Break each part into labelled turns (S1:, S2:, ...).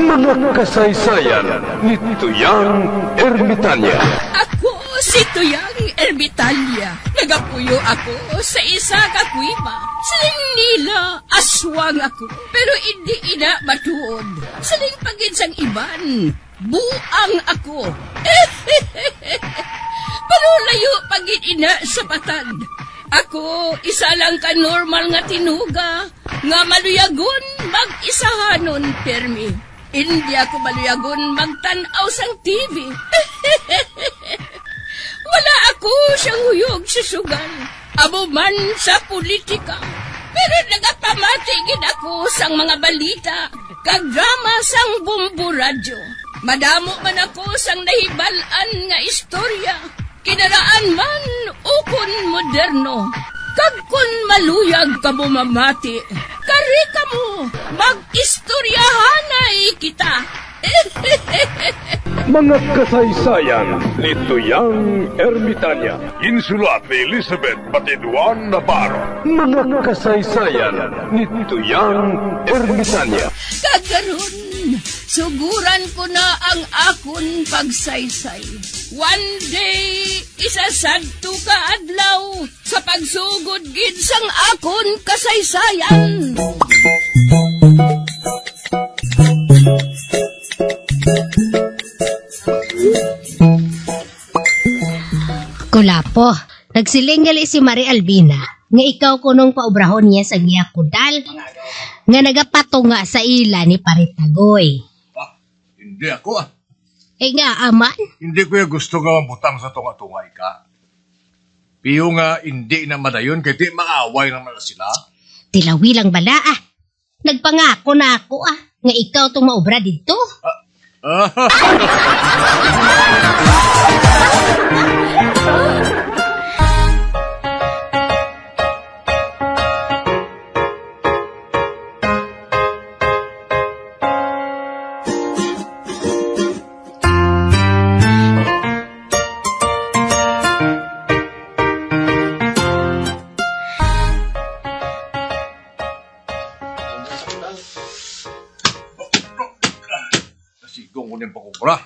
S1: Mga kasaysayan ni Tuyang Ermitanya.
S2: Ako si Tuyang Ermitanya. Nagapuyo ako sa isa ka kuiba. Siling nila, aswang ako. Pero hindi ina matuod. Siling pagin sang iban, buang ako. Pero layo pagin ina sa patad. Ako, isa lang ka normal nga tinuga, nga maluyagon mag-isahanon, permi. Hindi ako maluyagon magtanaw sang TV. Wala ako siyang huyog sa sugal, abo man sa politika. Pero nagapamatagin ako sang mga balita, kag drama sang bumbu radyo. Madamo man ako sang nahibalan nga istorya, kinaraan man ukon moderno. Kag kun maluyag ka mo mamati, kari ka mo, mag-istoryahanay kita.
S1: Mga kasaysayan ni Tuyang Ermitanya.
S3: Insulat ni Elizabeth Batiduan Navarro.
S1: Mga kasaysayan ni Tuyang Ermitanya.
S2: Kagaron, suguran ko na ang akon pagsaysay. One day, isasadto ka adlaw sa pagsugod gid sang akon kasaysayan.
S4: Kulapo, nagsiling gali si Marie Albina nga ikaw kunong paubrahon niya sa giya kudal nga nagapatunga sa ila ni Paritagoy.
S5: Hindi ako
S4: Nga aman,
S5: Hindi ko yung gusto nga mambutang sa tunga-tungay ka. Piyo nga hindi na madayon kaya di maaway naman na sila.
S4: tilawi lang bala Nagpangako na ako nga ikaw tong maubra dito.
S5: Sigong ko niyang pakubra.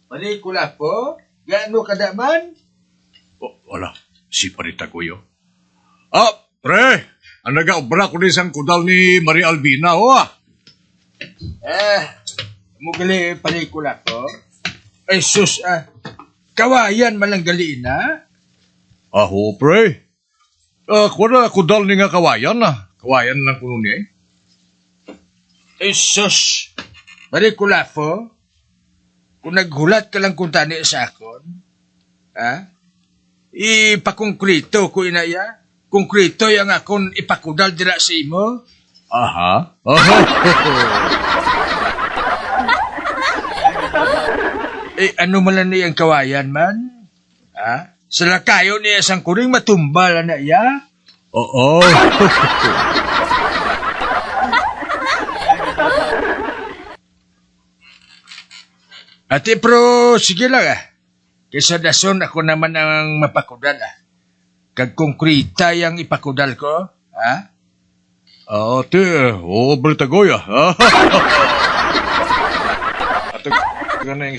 S6: Manikula po? Gaano kadaman?
S5: Wala. Si Paritagoy. Pre! Ang nag-aubra ko din sang kudal ni Maria Albina,
S6: Mugali panikula po? Ay sus, kawayan malang galiin na?
S5: Aho, pre. Kuna kudal ni nga kawayan Kawayan lang kuno niya
S6: Ay sus, manikula po? Kung naghulat ka lang kung tani sa akon, ipakongkrito ko inaya? Konkrito yung akon ipakudal dira sa imo?
S5: Aha.
S6: Ano malan niyang kawayan man? Sa lakayo niya sang kuring matumbal na iya?
S5: Oo.
S6: Ate pro, sige lang Kaysa dason ako naman ang mapakudal Kag konkrita yung ipakudal ko,
S5: Ate, Paritagoy Ate, gana yung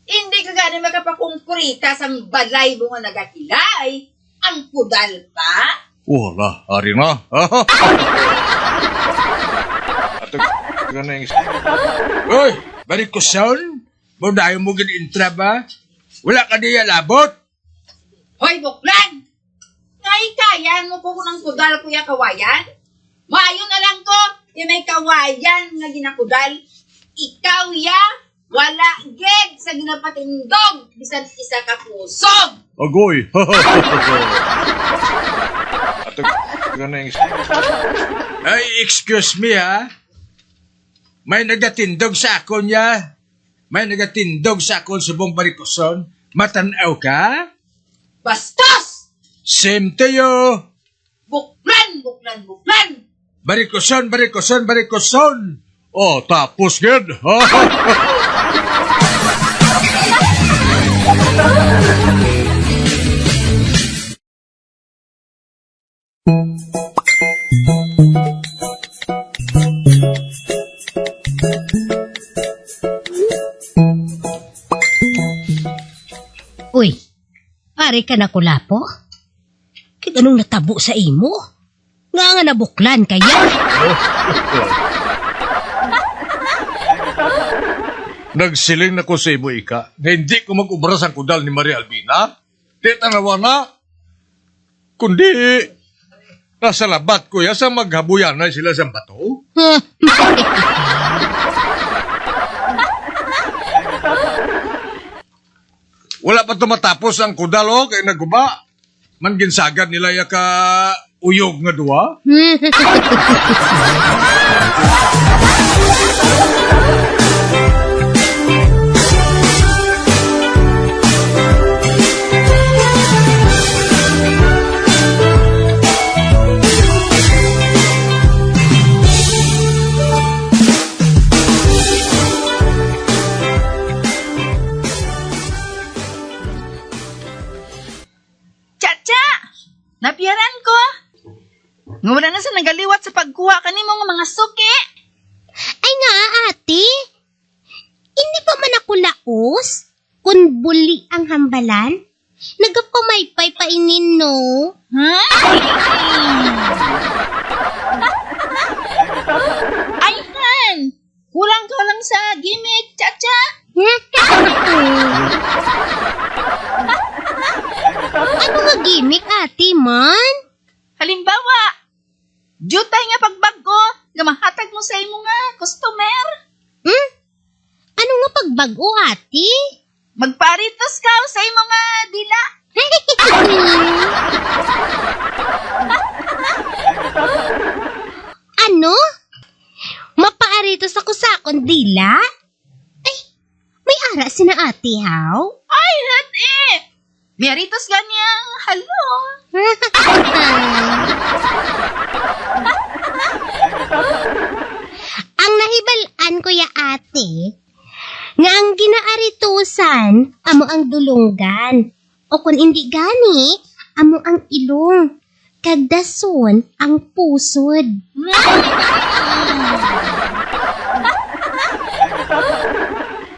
S7: Hindi ka gani makapakungkurita sa balay mo nga nagakilay. Ang kudal pa?
S5: Wala, hari na. Ate, gana yung
S6: Uy, balik ko son? Budayo mo gin-intra ba? Wala ka diya labot?
S7: Hoy, buklan! Kaya mo ko ng kudal, kuya kawayan? Mayo na lang ko, yung may kawayan nga ginakudal. Ikaw ya, wala ged sa ginapatindog, bisan isa ka pusog!
S5: Agoy. Ate, gana yung
S6: Ay, excuse me May nagatindog sa akon ya. May nagatindog sa akon sa buong barikoson. Matanaw ka?
S7: Bastos!
S6: Same to you.
S7: Buklan!
S6: Barikoson.
S5: tapos gid.
S4: Ari ka na kulapo? Kaya anong natabo sa imo? Nga nabuklan kaya?
S5: Nagsiling na ko sa imo, Ika, na hindi ko mag-ubra sa kudal ni Maria Albina. Di tanawa na. Kundi, nasa labat ko ya sa maghabuyan na sila sa bato. Wala pa tumatapos ang kudal, o, kaya naguba. Manginsagad nila ya ka uyog nga duwa.
S7: Chacha! Napiyaran ko. Ngumura na sa nagaliwat sa pagkuha ka ni mga suki.
S4: Ay nga, ate. Hindi pa man ako laos? Kung buli ang hambalan? Nagapamaypay pa inin, no?
S7: Ha? Ay, Han! Kulang ka lang sa gimmick, Chacha.
S4: Ano nga gimmick, ate, man?
S7: Halimbawa, jutay nga pagbago nga mahatag mo sa imo nga customer.
S4: Ano nga pagbago, ate?
S7: Magparitos ka sa imo nga dila.
S4: Ano? Mapaaritos ako sa akong dila? Ay, may ara si na ate, haw?
S7: Ay, hati! Miaritos ganyang halo.
S4: Ang nahibalaan ko ya ate, nga ang ginaaritusan, amo ang dulunggan. O kung hindi gani, amo ang ilong. Kagdason ang pusod.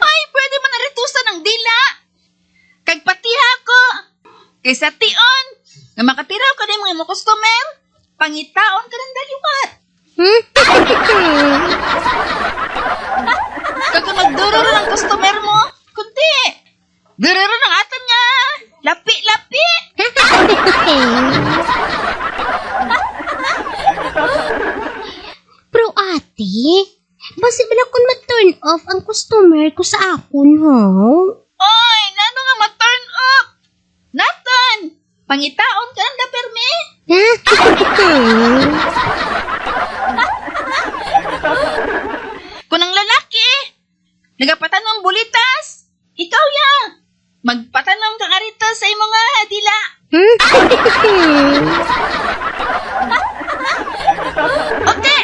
S7: Ay, pwede man naritusan ng dila. Kagpatiha ko. Kaysa tion, nga makatiraw ka na mga customer, pangitaon ka ng daliwat. Kag magdururo ng customer mo, kundi, dururo ng aton nga, lapi-lapi.
S4: Pero ate, basi bala kung ma-turn off ang customer ko sa akon, haw?
S7: Oy, nano nga ma-turn up? Naton, pangitaon ka ng permi. Kung ang lalaki, nagapatanong bulitas, ikaw ya, magpatanong kang arito sa imong nga dila. Okay,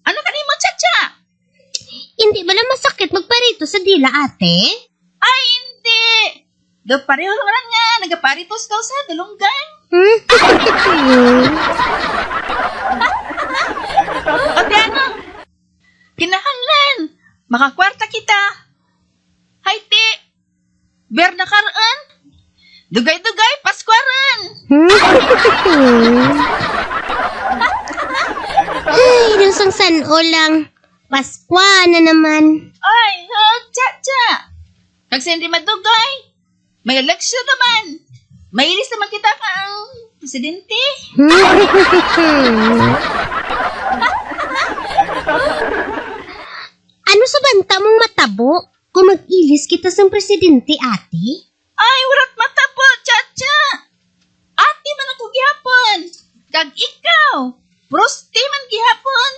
S7: ano ka mo, Chacha?
S4: Hindi bala masakit magparito sa dila, ate?
S7: Ay, hindi. Do pareho lang nga, nagaparitos ka sa dulunggan. Okay, ano? Kinahanglan, makakwarta kita. Hay, ti. Ber na karoon. Dugay-dugay, paskwaran.
S4: Ay, nusang sano lang. Paskwa na naman.
S7: Ay, Chacha. Nagsendi madugay. May eleksyon naman. Mailis naman kita ka ang presidente.
S4: Ano sa banta mong matabo kung mag-ilis kita sa presidente, ate?
S7: Ay, warat mata po, Chacha. Ate man ako gihapon. Kag ikaw, prosti man gihapon.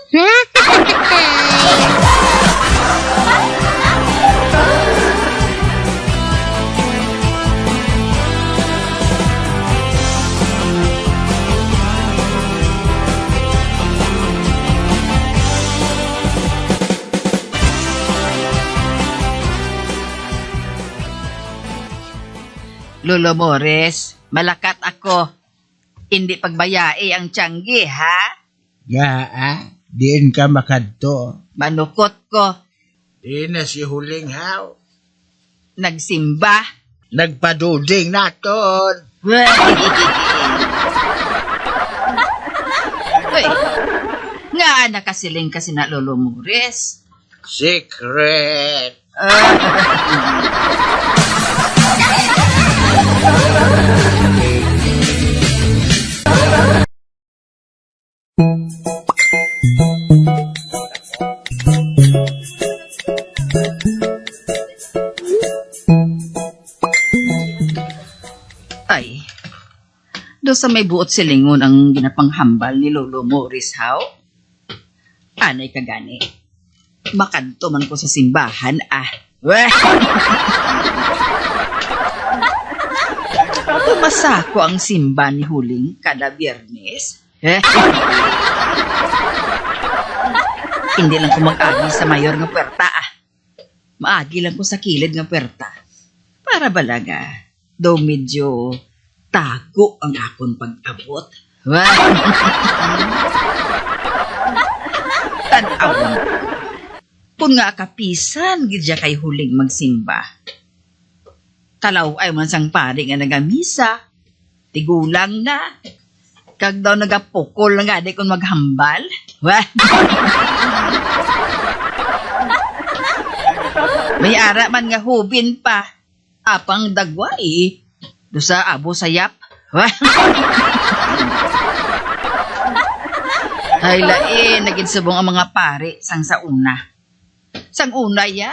S7: Lolo Mores, malakat ako. Hindi pagbayai ang tiyanggi, ha?
S8: Diin ka makadto.
S7: Manukot ko.
S8: Di na si huling haw.
S7: Nagsimba.
S8: Nagpaduding naton.
S7: Uy, nga nakasiling kasi na Lolo Mores.
S8: Secret.
S7: Ay, do sa may buot silingon ang ginapanghambal ni Lolo Morris, how? Anay ka gani. Makanto man ko sa simbahan, Tumasa ko ang simba ni Huling kada Biyernes. Hindi lang ko mag-agi sa mayor nga puwerta, Maagi lang ko sa kilid nga puwerta. Para balaga, daw medyo tago ang akon pag-abot. Tan-awon. Kung nga kapisan, gidya kay Huling magsimba. Talaw ay man sang pari nga nagamisa. Tigulang na. Kag daw nagapukol nga di kung maghambal. May ara man nga hubin pa. Apang dagwai. Do sa abo sayap. Ay lain, naging subong ang mga pare sang sa una. Sang una ya,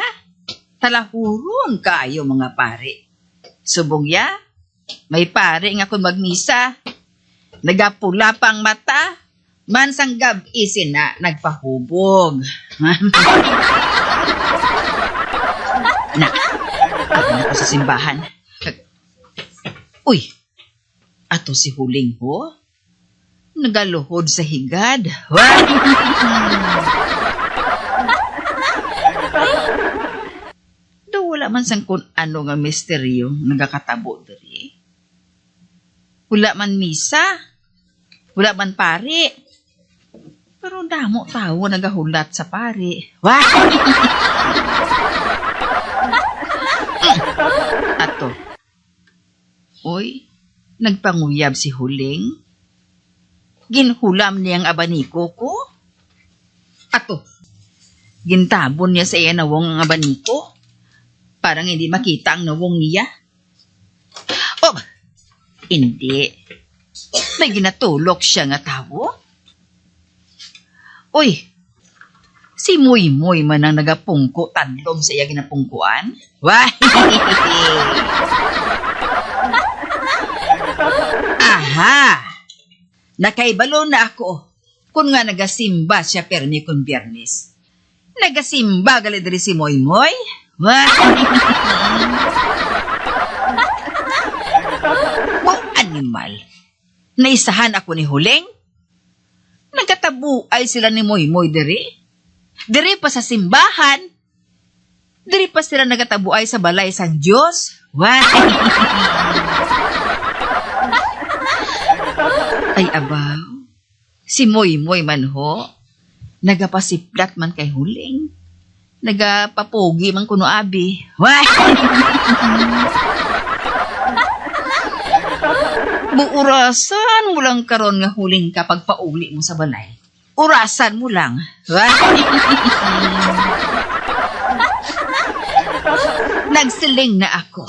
S7: talahurong kayo mga pare. Subong ya, may pare nga kung magmisa. Nagapula pang mata, man sang gab-isin na nagpahubog. Na, ako sa simbahan. Uy, ato si Huling ho? Nagaluhod sa higad. Do wala man sang kung ano nga misteryo nagakatabo diri. Wala man misa. Wala man pari. Pero damo tao nagahulat sa pari. Ato. Uy, nagpanguyab si Huling. Ginhulam niyang abaniko ko. Ato, gintabon niya sa iya nawong ang abaniko. Parang hindi makita ang nawong niya. Oh, hindi. May ginatulok siya nga tawo. Uy, si Muy-Muy man ang nagapungko tadlom sa iya ginapungkuan. Aha! Nakaibalo na ako kung nga nagasimba siya permi kung Biyernes. Nagasimba gali diri si Muy-Muy? Wow, animal. Naisahan ako ni Huling? Nagkatabuay sila ni Muy-Muy diri? Diri pa sa simbahan? Diri pa sila nagkatabuay sa balay sang Diyos? Ay abaw, si Muy-Muy man ho, nagapasiplat man kay Huling, nagapapogi man kuno abi. Buurasan mo lang karon nga Huling kapag pauli mo sa balay. Urasan mo lang. Nagsiling na ako,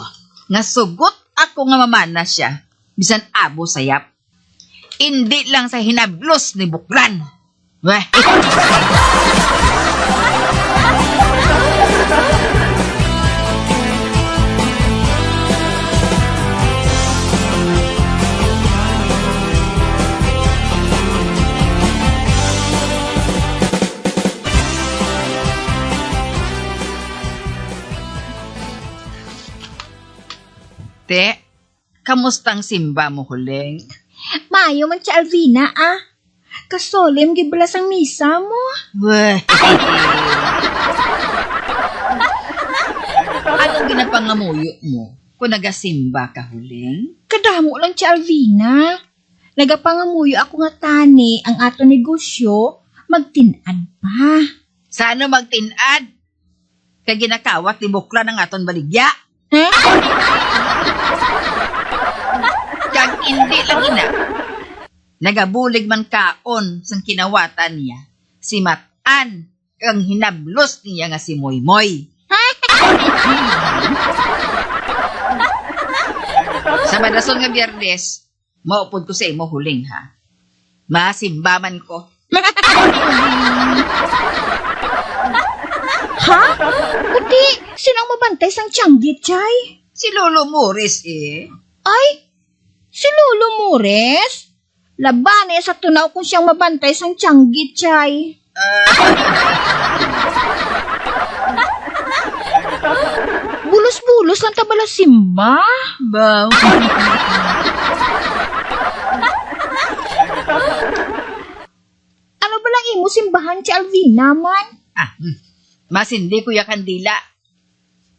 S7: nga sugot ako nga mamana siya, bisan abo sayap. Hindi lang sa hinablos ni Buklan. Te, kamustang simba mo, Huling?
S9: Maayo man si Alvina, Kasolim, gibalas ang misa mo.
S7: Anong ginapangamuyo mo kung nagasimba ka, Huling?
S9: Kadamo lang si Alvina. Nagapangamuyo ako nga tani ang ato negosyo, magtinad pa.
S7: Sana magtinad? Kaya ginakawat ni Bukla ng aton baligya. Hindi lang ina. Nagabulig man kaon sang kinawatan niya. Si Matan kang hinablos niya nga si Moymoy. Sa madason nga Biyernes, maupod ko sa imo huling ha. Masimbaman ko.
S9: Ha? Kundi, sinang mabantay sang Tianggit, Chay?
S7: Si Lolo Morris eh.
S9: Ay, si Lolo Mores? Labane sa tunaw kung siyang mabantay sang Tianggit, Chay. Bulos-bulos lang tabala simba.
S7: Baw.
S9: Ano ba lang imo simbahan si Alvina man?
S7: Masindi ko ya kandila.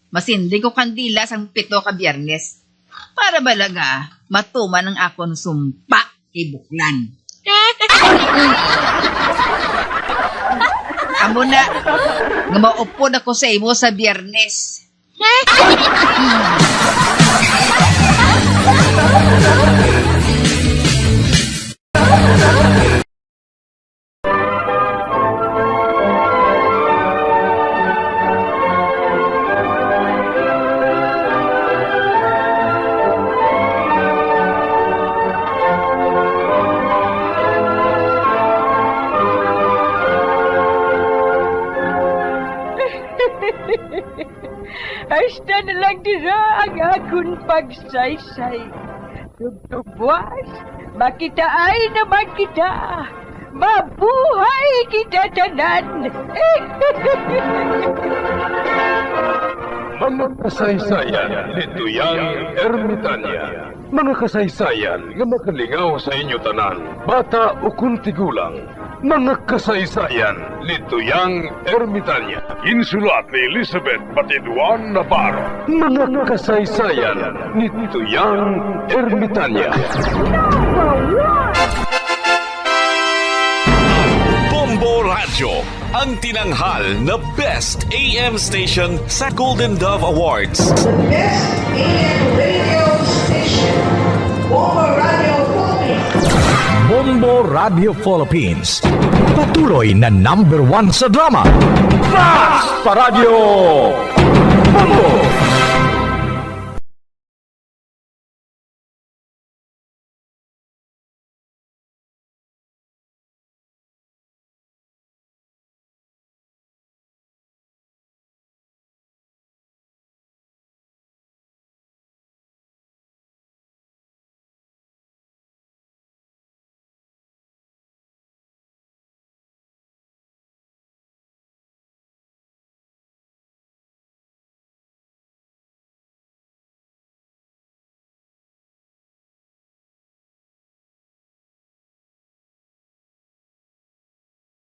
S7: Masindi ko kandila sang 7 ka Biyernes. Para balaga, matuman ang akon sumpa kay Buklan. Amo na, nga maupod ako sa imo sa Biyernes.
S10: Hasta na lang dira ang akong pagsaysay. Tugtugwas, makitaay naman kita. Mabuhay kita tanan.
S1: Mga kasaysayan ni Tuyang Ermitanya. Mga kasaysayan nga makalingaw sa inyo tanan, bata o kuntigulang. Mga kasaysayan ni Tuyang Ermitanya.
S3: Insulat ni Elizabeth Batiduan Navarro.
S1: Mga kasaysayan ni Tuyang Ermitanya.
S11: Bombo Radio, ang tinanghal na Best AM Station sa Golden Dove Awards.
S12: Best AM radio station, Bombo Radio Philippines.
S13: Bombo Radio Philippines. Patuloy na #1 sa drama.
S1: Basta Radio! Bombo!